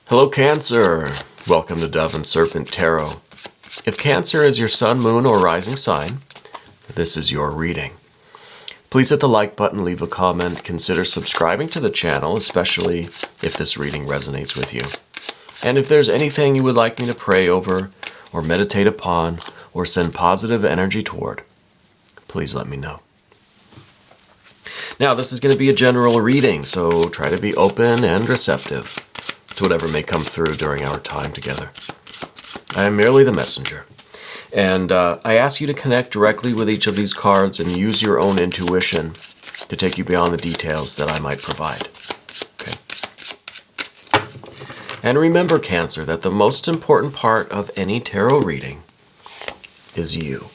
Hello Cancer, welcome to Dove and Serpent Tarot. If Cancer is your sun, moon, or rising sign, this is your reading. Please hit the like button, leave a comment, consider subscribing to the channel, especially if this reading resonates with you. And if there's anything you would like me to pray over, or meditate upon, or send positive energy toward, please let me know. Now, this is going to be a general reading, so try to be open and receptive to whatever may come through during our time together. I am merely the messenger, and I ask you to connect directly with each of these cards and use your own intuition to take you beyond the details that I might provide. Okay. And remember, Cancer, that the most important part of any tarot reading is you.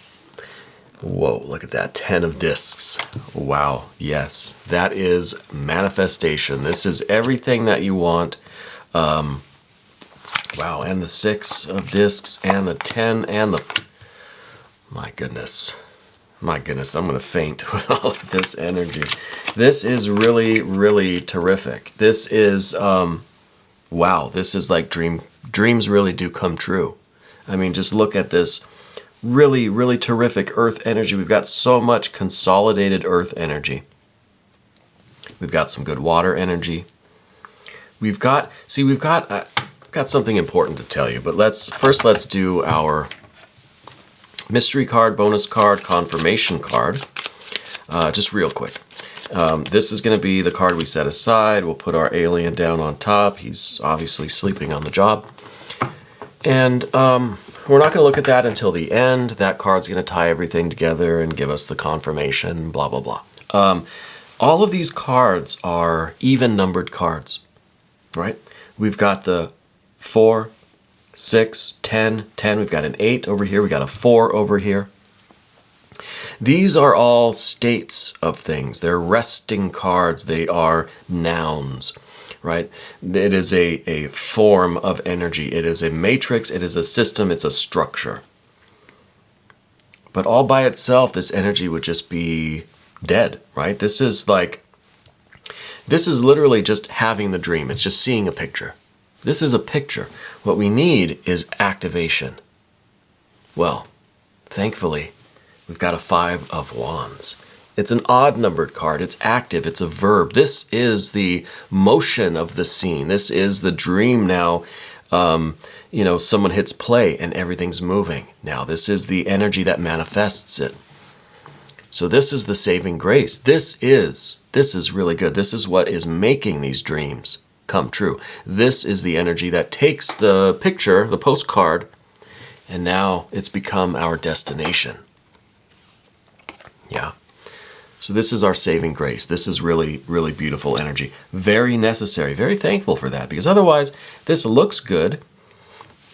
Whoa, look at that, 10 of discs. Wow, yes, that is manifestation. This is everything that you want. Wow, and the 6 of discs, and the 10, and the... My goodness, I'm going to faint with all of this energy. This is really, really terrific. This is, wow, this is like dreams really do come true. I mean, just look at this really, really terrific earth energy. We've got so much consolidated earth energy. We've got some good water energy. We've got something important to tell you, but let's do our mystery card, bonus card, confirmation card, just real quick. This is going to be the card we set aside. We'll put our alien down on top. He's obviously sleeping on the job. And we're not going to look at that until the end. That card's going to tie everything together and give us the confirmation, blah, blah, blah. All of these cards are even numbered cards, right? We've got the 4, 6, 10, 10. We've got an 8 over here. We've got a 4 over here. These are all states of things. They're resting cards. They are nouns, right? It is a form of energy. It is a matrix. It is a system. It's a structure. But all by itself, this energy would just be dead, right? This is literally just having the dream. It's just seeing a picture. This is a picture. What we need is activation. Well, thankfully, we've got a 5 of Wands. It's an odd numbered card. It's active. It's a verb. This is the motion of the scene. This is the dream now. Someone hits play and everything's moving. Now, this is the energy that manifests it. So this is the saving grace. This is really good. This is what is making these dreams come true. This is the energy that takes the picture, the postcard, and now it's become our destination. Yeah. So this is our saving grace. This is really, really beautiful energy. Very necessary. Very thankful for that, because otherwise this looks good.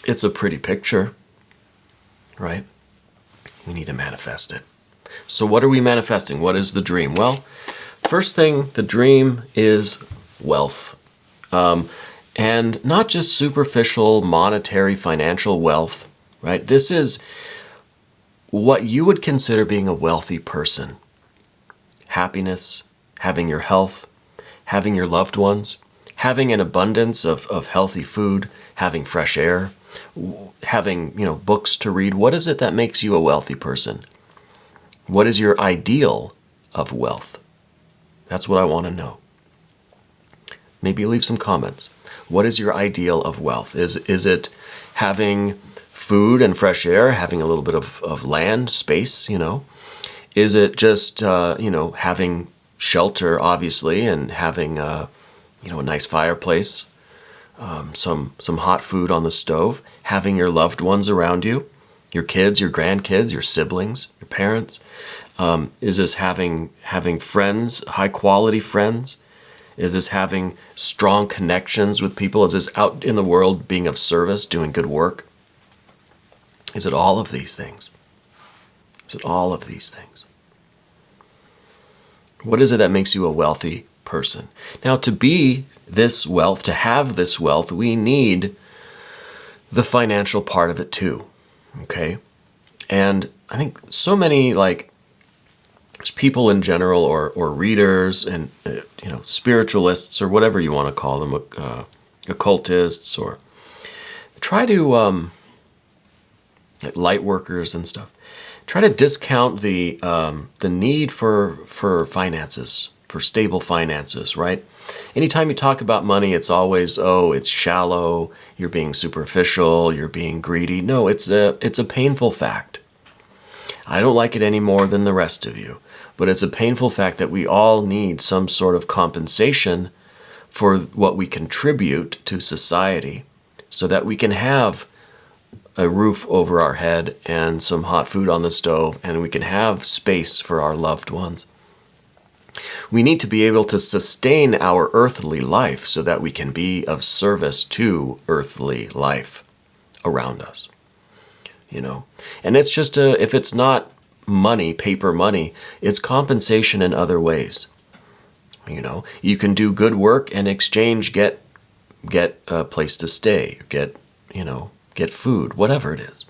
It's a pretty picture, right? We need to manifest it. So what are we manifesting? What is the dream? Well, first thing, the dream is wealth. And not just superficial monetary financial wealth, right? This is what you would consider being a wealthy person. Happiness, having your health, having your loved ones, having an abundance of healthy food, having fresh air, having, books to read. What is it that makes you a wealthy person? What is your ideal of wealth? That's what I want to know. Maybe leave some comments. What is your ideal of wealth? Is it having food and fresh air, having a little bit of land, space, Is it just, having shelter, obviously, and having, a nice fireplace, some hot food on the stove, having your loved ones around you, your kids, your grandkids, your siblings, your parents? Is this having friends, high-quality friends? Is this having strong connections with people? Is this out in the world being of service, doing good work? Is it all of these things? Is it all of these things? What is it that makes you a wealthy person? Now, to be this wealth, to have this wealth, we need the financial part of it too, okay? And I think so many, people in general, or readers and spiritualists, or whatever you want to call them, occultists, or try to, like light workers and stuff, try to discount the need for finances, for stable finances, right? Anytime you talk about money, it's always, oh, it's shallow, you're being superficial, you're being greedy. No, it's a painful fact. I don't like it any more than the rest of you, but it's a painful fact that we all need some sort of compensation for what we contribute to society so that we can have a roof over our head and some hot food on the stove, and we can have space for our loved ones. We need to be able to sustain our earthly life so that we can be of service to earthly life around us. You know, and it's just if it's not money, paper money, it's compensation in other ways. You know, you can do good work and exchange, get a place to stay, get food, whatever it is,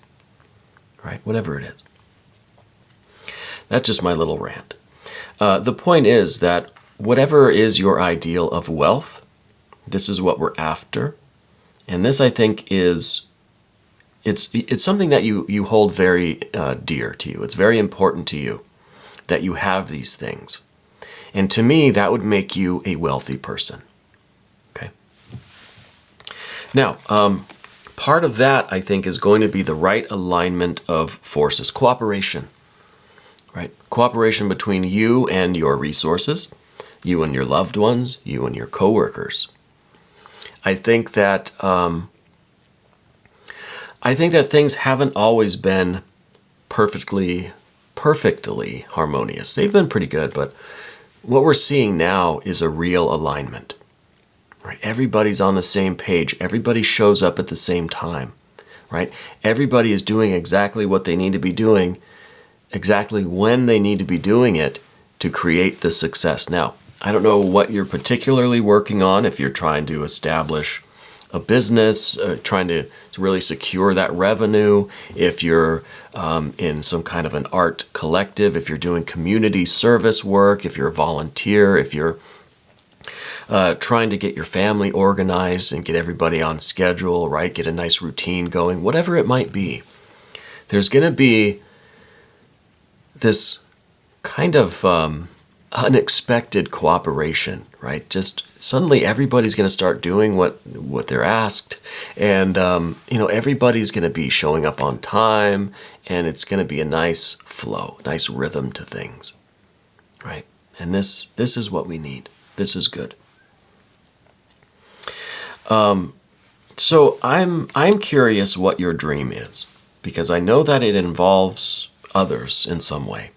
right? Whatever it is. That's just my little rant. The point is that whatever is your ideal of wealth, this is what we're after. And this, I think, is, it's something that you hold very dear to you. It's very important to you that you have these things. And to me, that would make you a wealthy person. Okay. Now, part of that, I think, is going to be the right alignment of forces, cooperation. Right? Cooperation between you and your resources, you and your loved ones, you and your coworkers. I think that things haven't always been perfectly harmonious. They've been pretty good, but what we're seeing now is a real alignment. Right? Everybody's on the same page. Everybody shows up at the same time. Right? Everybody is doing exactly what they need to be doing, exactly when they need to be doing it to create the success. Now, I don't know what you're particularly working on, if you're trying to establish a business, trying to really secure that revenue, if you're in some kind of an art collective, if you're doing community service work, if you're a volunteer, if you're trying to get your family organized and get everybody on schedule, right? Get a nice routine going, whatever it might be. There's going to be this kind of unexpected cooperation, right? Just suddenly everybody's going to start doing what they're asked, and everybody's going to be showing up on time, and it's going to be a nice flow, nice rhythm to things, right? And this is what we need. This is good. So I'm curious what your dream is, because I know that it involves others in some way.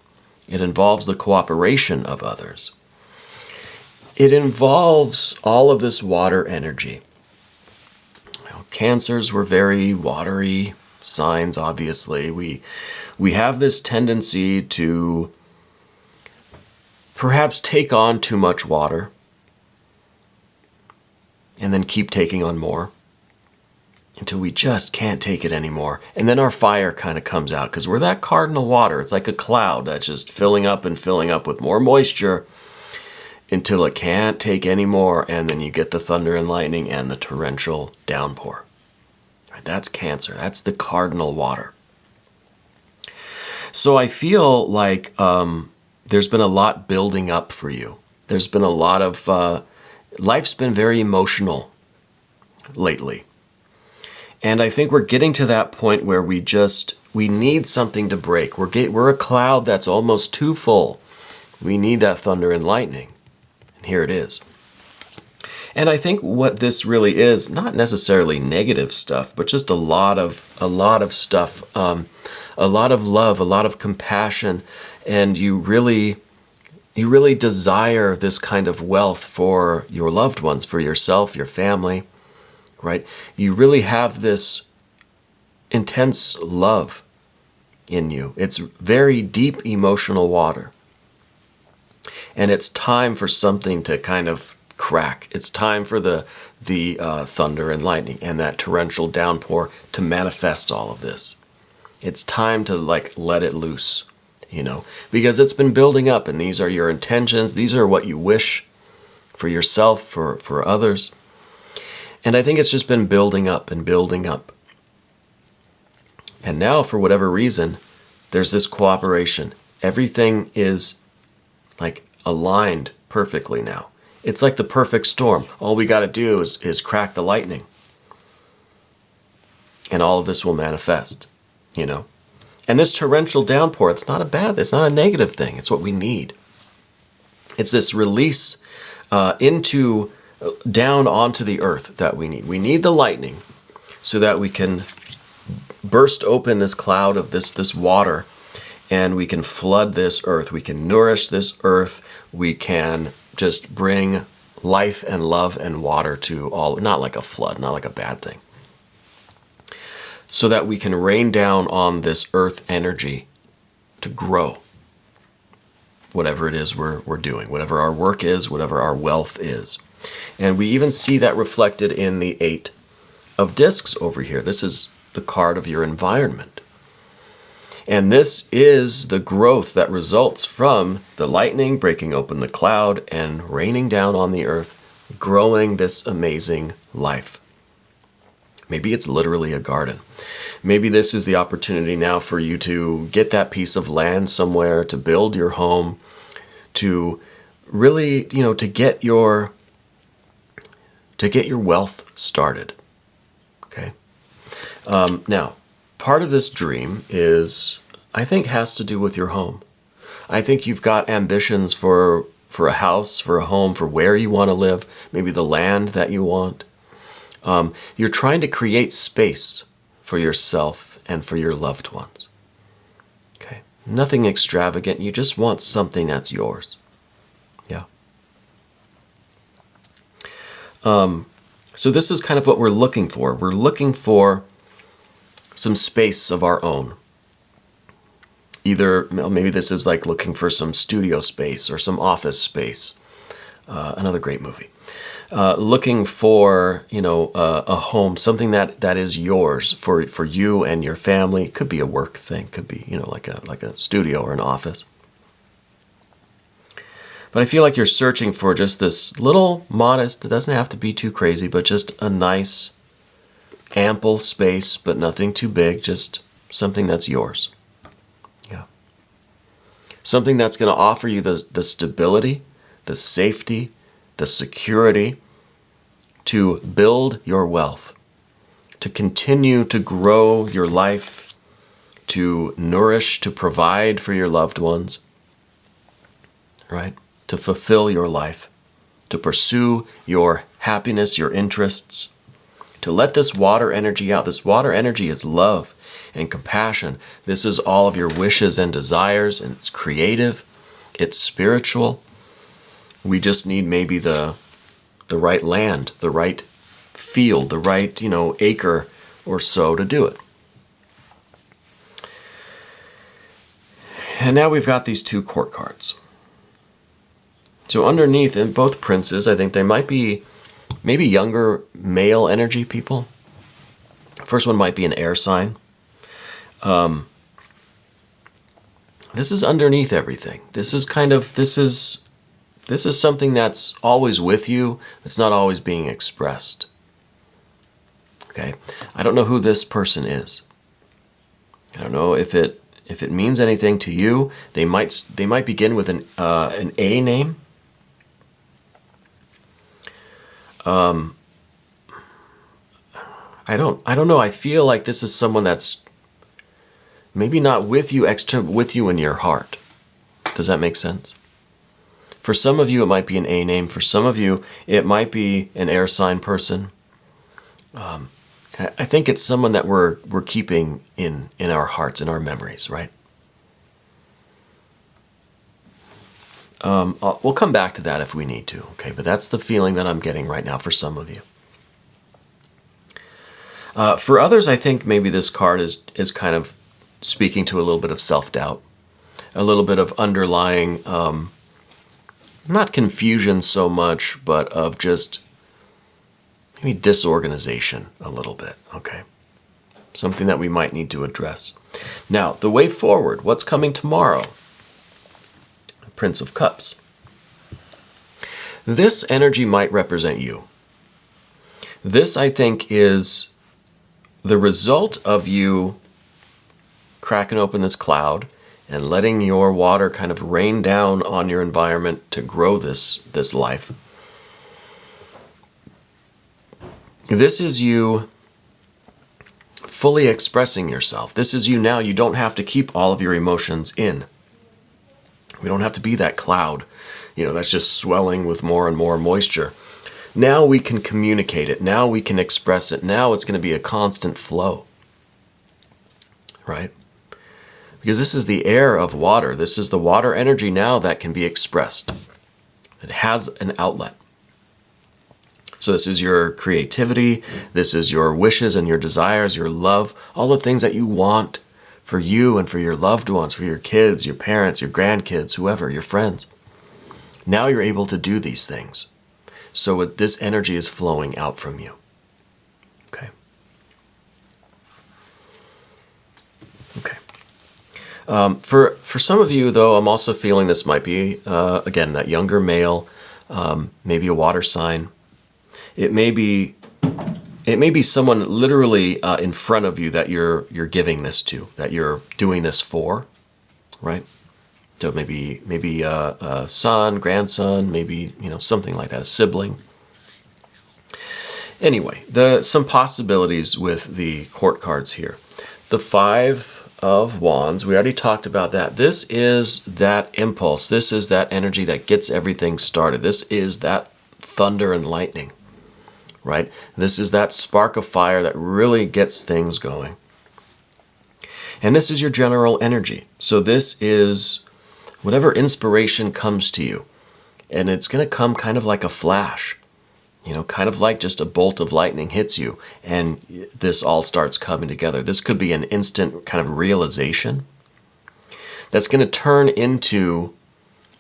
It involves the cooperation of others. It involves all of this water energy. Cancers were very watery signs, obviously. We have this tendency to perhaps take on too much water and then keep taking on more until we just can't take it anymore. And then our fire kind of comes out because we're that cardinal water. It's like a cloud that's just filling up and filling up with more moisture until it can't take any more. And then you get the thunder and lightning and the torrential downpour. Right, that's Cancer. That's the cardinal water. So I feel like there's been a lot building up for you. There's been a lot of, life's been very emotional lately. And I think we're getting to that point where we need something to break. We're a cloud that's almost too full. We need that thunder and lightning. And here it is. And I think what this really is, not necessarily negative stuff, but just a lot of stuff, a lot of love, a lot of compassion, and you really desire this kind of wealth for your loved ones, for yourself, your family. Right? You really have this intense love in you. It's very deep emotional water. And it's time for something to kind of crack. It's time for the thunder and lightning and that torrential downpour to manifest all of this. It's time to let it loose, because it's been building up, and these are your intentions. These are what you wish for yourself, for others. And I think it's just been building up and building up. And now, for whatever reason, there's this cooperation. Everything is like aligned perfectly now. It's like the perfect storm. All we got to do is crack the lightning. And all of this will manifest, you know. And this torrential downpour, it's not a negative thing. It's what we need. It's this release down onto the earth that we need. We need the lightning so that we can burst open this cloud of this water, and we can flood this earth. We can nourish this earth. We can just bring life and love and water to all, not like a flood, not like a bad thing, so that we can rain down on this earth energy to grow whatever it is we're doing, whatever our work is, whatever our wealth is. And we even see that reflected in the 8 of discs over here. This is the card of your environment. And this is the growth that results from the lightning breaking open the cloud and raining down on the earth, growing this amazing life. Maybe it's literally a garden. Maybe this is the opportunity now for you to get that piece of land somewhere, to build your home, to really, to get your wealth started. Okay. Now, part of this dream I think has to do with your home. I think you've got ambitions for a house, for a home, for where you want to live, maybe the land that you want. You're trying to create space for yourself and for your loved ones. Okay. Nothing extravagant. You just want something that's yours. Yeah. So this is kind of what we're looking for. We're looking for some space of our own. Either, maybe this is like looking for some studio space or some office space. Another great movie. Looking for, a home, something that is yours for you and your family. It could be a work thing. Could be, like a studio or an office. But I feel like you're searching for just this little modest, it doesn't have to be too crazy, but just a nice, ample space, but nothing too big, just something that's yours. Yeah. Something that's going to offer you the stability, the safety, the security to build your wealth, to continue to grow your life, to nourish, to provide for your loved ones, right? To fulfill your life, to pursue your happiness, your interests, to let this water energy out. This water energy is love and compassion. This is all of your wishes and desires, and it's creative, it's spiritual. We just need maybe the right land, the right field, the right, acre or so to do it. And now we've got these 2 court cards. So underneath, in both princes, I think they might be maybe younger male energy people. First one might be an air sign. This is underneath everything. This is something that's always with you. It's not always being expressed. Okay? I don't know who this person is. I don't know if it means anything to you. They might begin with an A name. I don't know. I feel like this is someone that's maybe not with you, with you in your heart. Does that make sense? For some of you, it might be an A name. For some of you, it might be an air sign person. I think it's someone that we're keeping in our hearts, in our memories, right? We'll come back to that if we need to, okay? But that's the feeling that I'm getting right now for some of you. For others, I think maybe this card is kind of speaking to a little bit of self-doubt, a little bit of underlying, not confusion so much, but of just maybe disorganization a little bit, okay? Something that we might need to address. Now, the way forward, what's coming tomorrow? Prince of Cups. This energy might represent you. This, I think, is the result of you cracking open this cloud and letting your water kind of rain down on your environment to grow this life. This is you fully expressing yourself. This is you now. You don't have to keep all of your emotions in. We don't have to be that cloud, that's just swelling with more and more moisture. Now we can communicate it. Now we can express it. Now it's going to be a constant flow, right? Because this is the air of water. This is the water energy now that can be expressed. It has an outlet. So this is your creativity. This is your wishes and your desires, your love, all the things that you want for you and for your loved ones, for your kids, your parents, your grandkids, whoever, your friends. Now you're able to do these things. So this energy is flowing out from you. Okay. For some of you, though, I'm also feeling this might be, again, that younger male, maybe a water sign. It may be someone literally in front of you that you're giving this to, that you're doing this for, right? So maybe a son, grandson, maybe something like that, a sibling. Anyway, some possibilities with the court cards here. The Five of Wands, we already talked about that. This is that impulse. This is that energy that gets everything started. This is that thunder and lightning, right? This is that spark of fire that really gets things going. And this is your general energy. So this is whatever inspiration comes to you. And it's going to come kind of like a flash, kind of like just a bolt of lightning hits you and this all starts coming together. This could be an instant kind of realization that's going to turn into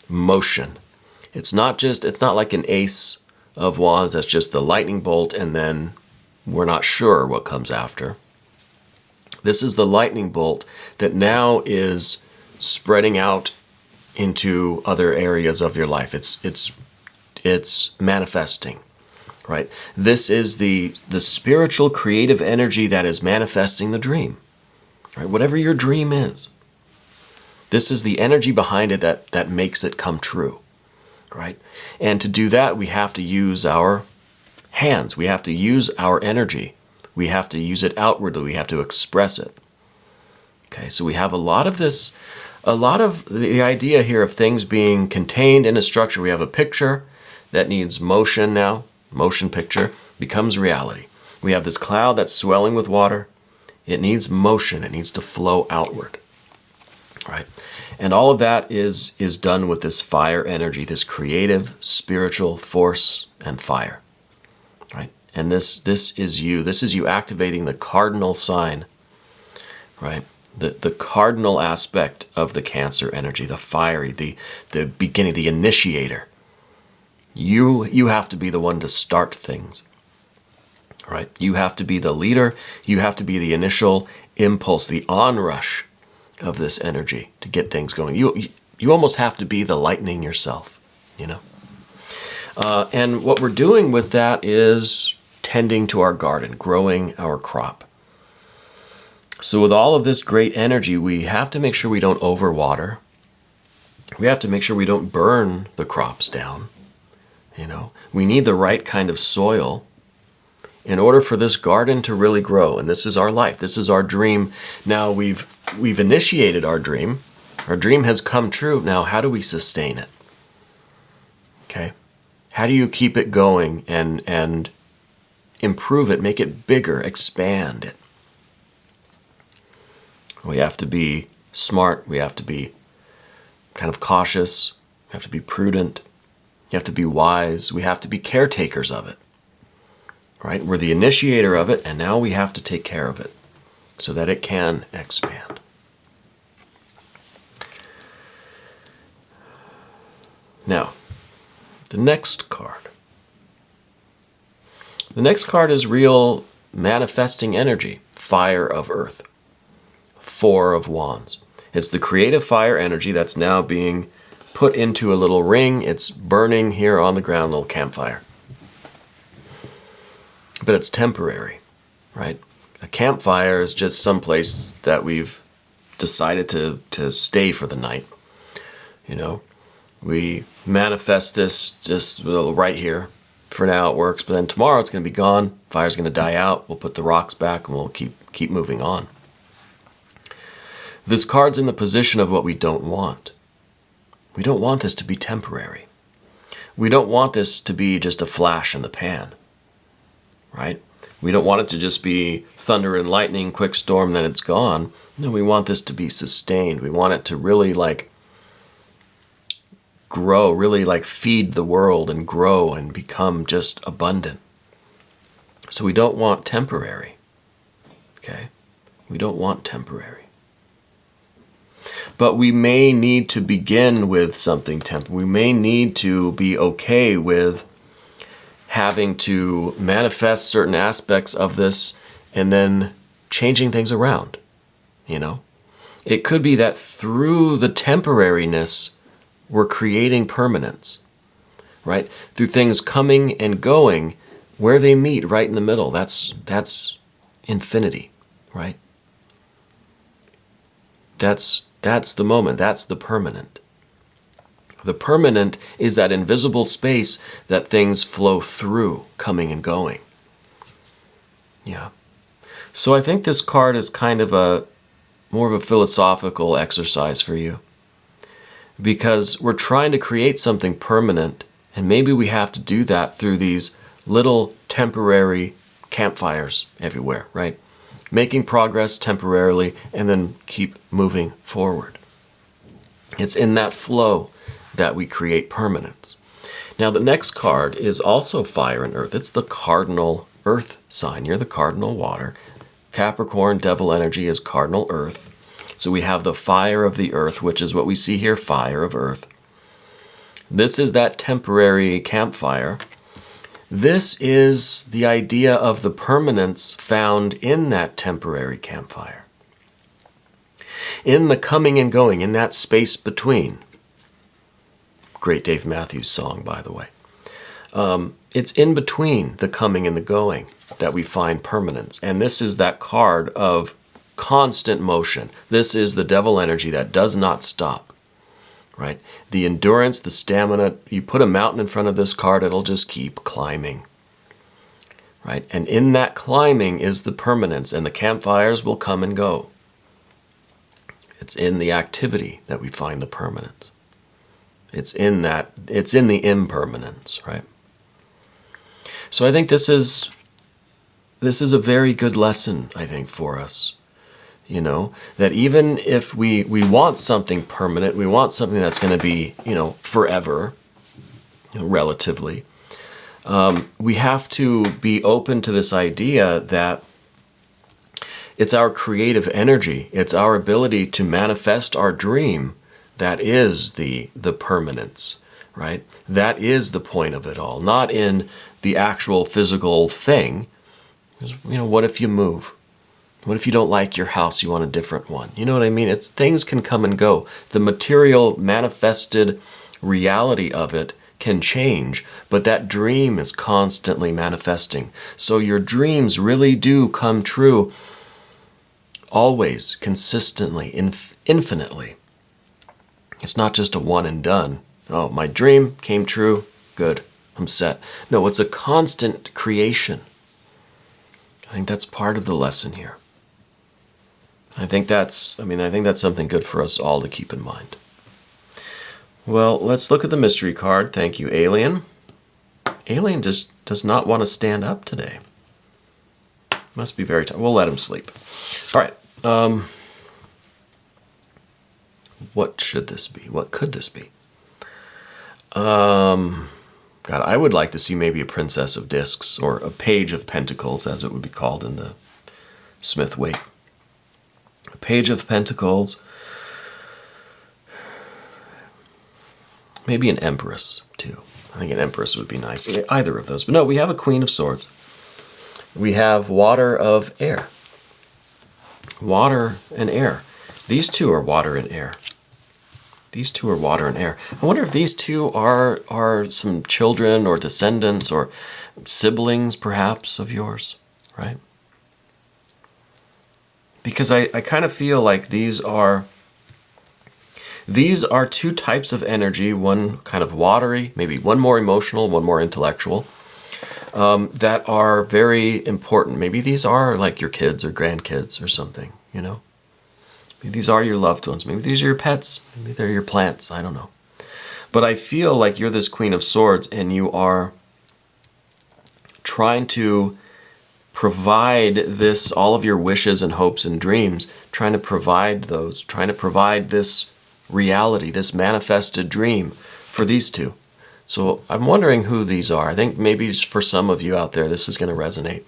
motion. It's not like an Ace of Wands that's just the lightning bolt and then we're not sure what comes after. This is the lightning bolt that now is spreading out into other areas of your life. It's manifesting, right? This is the spiritual creative energy that is manifesting the dream, right? Whatever your dream is, this is the energy behind it that makes it come true, right? And to do that, we have to use our hands. We have to use our energy. We have to use it outwardly. We have to express it. Okay, so we have a lot of the idea here of things being contained in a structure. We have a picture that needs motion now. Motion picture becomes reality. We have this cloud that's swelling with water. It needs motion. It needs to flow outward, right? And all of that is done with this fire energy, this creative, spiritual force and fire, right? And this is you. This is you activating the cardinal sign, right? The cardinal aspect of the Cancer energy, the fiery, the beginning, the initiator. You have to be the one to start things, right? You have to be the leader. You have to be the initial impulse, the onrush of this energy to get things going. You almost have to be the lightning yourself, And what we're doing with that is tending to our garden, growing our crop. So with all of this great energy, we have to make sure we don't overwater. We have to make sure we don't burn the crops down. We need the right kind of soil in order for this garden to really grow. And this is our life. This is our dream. Now we've initiated our dream. Our dream has come true. Now how do we sustain it? Okay. How do you keep it going and improve it, make it bigger, expand it? We have to be smart. We have to be kind of cautious. We have to be prudent. You have to be wise. We have to be caretakers of it, right? We're the initiator of it, and now we have to take care of it so that it can expand. Now, the next card. The next card is real manifesting energy, fire of earth. Four of Wands. It's the creative fire energy that's now being put into a little ring. It's burning here on the ground, a little campfire. but it's temporary, right? A campfire is just some place that we've decided to stay for the night. You know, we manifest this just right here. For now it works, but then tomorrow it's going to be gone. Fire's going to die out. We'll put the rocks back and we'll keep moving on. This card's in the position of what we don't want. We don't want this to be temporary. We don't want this to be just a flash in the pan, right? We don't want it to just be thunder and lightning, quick storm, then it's gone. No, we want this to be sustained. We want it to really like grow, really like feed the world and grow and become just abundant. So we don't want temporary, okay? We don't want temporary. But we may need to begin with something temporary. We may need to be okay with having to manifest certain aspects of this and then changing things around, you know? It could be that through the temporariness, we're creating permanence, right? Through things coming and going, where they meet right in the middle, that's infinity, right? That's the moment, that's the permanent. The permanent is that invisible space that things flow through, coming and going. Yeah. So I think this card is kind of more of a philosophical exercise for you. Because we're trying to create something permanent, and maybe we have to do that through these little temporary campfires everywhere, right? Making progress temporarily and then keep moving forward. It's in that flow that we create permanence. Now the next card is also fire and earth. It's the cardinal earth sign. You're the cardinal water. Capricorn, devil energy is cardinal earth. So we have the fire of the earth, which is what we see here, fire of earth. This is that temporary campfire. This is the idea of the permanence found in that temporary campfire. In the coming and going, in that space between. Great Dave Matthews song, by the way. It's in between the coming and the going that we find permanence. And this is that card of constant motion. This is the devil energy that does not stop, right? The endurance, the stamina. You put a mountain in front of this card, it'll just keep climbing, right? And in that climbing is the permanence, and the campfires will come and go. It's in the activity that we find the permanence. It's in the impermanence, right? So I think this is a very good lesson, I think, for us. You know, that even if we want something permanent, we want something that's going to be, forever, relatively, we have to be open to this idea that it's our creative energy, it's our ability to manifest our dream that is the permanence, right? That is the point of it all, not in the actual physical thing. What if you move? What if you don't like your house, you want a different one? You know what I mean? Things can come and go. The material manifested reality of it can change, but that dream is constantly manifesting. So your dreams really do come true always, consistently, infinitely. It's not just a one and done. Oh, my dream came true, good, I'm set. No, it's a constant creation. I think that's part of the lesson here. I think that's something good for us all to keep in mind. Well, let's look at the mystery card. Thank you, Alien. Alien just does not want to stand up today. Must be very tired. We'll let him sleep. All right. What should this be? What could this be? God, I would like to see maybe a Princess of Discs or a Page of Pentacles, as it would be called in the Smith way. A Page of Pentacles. Maybe an Empress, too. I think an Empress would be nice. Either of those. But no, we have a Queen of Swords. We have Water of Air. Water and air. These two are water and air. These two are water and air. I wonder if these two are some children or descendants or siblings, perhaps, of yours, right? Because I kind of feel like these are two types of energy, one kind of watery, maybe one more emotional, one more intellectual, that are very important. Maybe these are like your kids or grandkids or something, you know? Maybe these are your loved ones. Maybe these are your pets. Maybe they're your plants. I don't know. But I feel like you're this Queen of Swords and you are trying to provide this, all of your wishes and hopes and dreams, trying to provide those, trying to provide this reality, this manifested dream for these two. So I'm wondering who these are. I think maybe for some of you out there, this is going to resonate.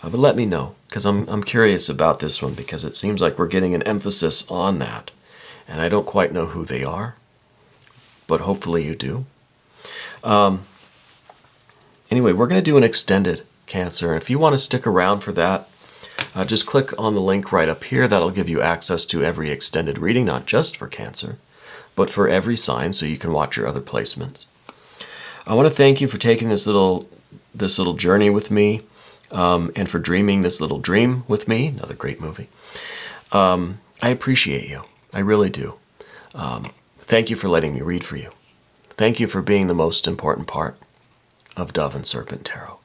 But let me know, because I'm curious about this one, because it seems like we're getting an emphasis on that. And I don't quite know who they are, but hopefully you do. Anyway, we're going to do an extended Cancer. And if you want to stick around for that, just click on the link right up here. That'll give you access to every extended reading, not just for Cancer, but for every sign, so you can watch your other placements. I want to thank you for taking this little journey with me. And for dreaming this little dream with me, another great movie. I appreciate you. I really do. Thank you for letting me read for you. Thank you for being the most important part of Dove and Serpent Tarot.